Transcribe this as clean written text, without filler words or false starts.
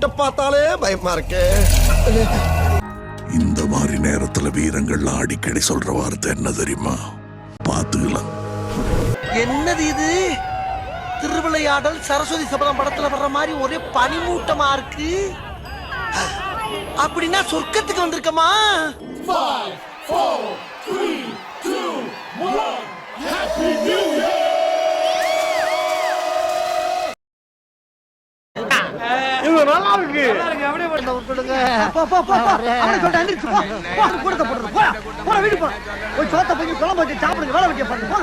கிட்ட பார்த்தாலே பயமா இருக்கு. இந்த மாதிரி நேரத்துல வீரங்கள்லாம் அடிக்கடி சொல்ற வார்த்தை என்ன தெரியுமா? பாத்துக்கலாம். என்னது இது? திருவிளையாடல் சரஸ்வதி சபதம் படத்துல வர்ற மாதிரி ஒரே பனிமூட்டமா இருக்கு. அப்படின்னா சொர்க்கத்துக்கு வந்திருக்கமா? 5, 4, 3, 2, 1. Happy New Year! இது நல்லா இருக்கு. அப்படியே போடுங்க. அவனை சொல்லிட்டு அண்டிச்சு போ. கூடத போடுறது. போடா வீடு போ. போய் சோத்த போய் குழம்பு வச்சு சாப்பிடுங்க. வேலை வெட்டிய பாருங்க.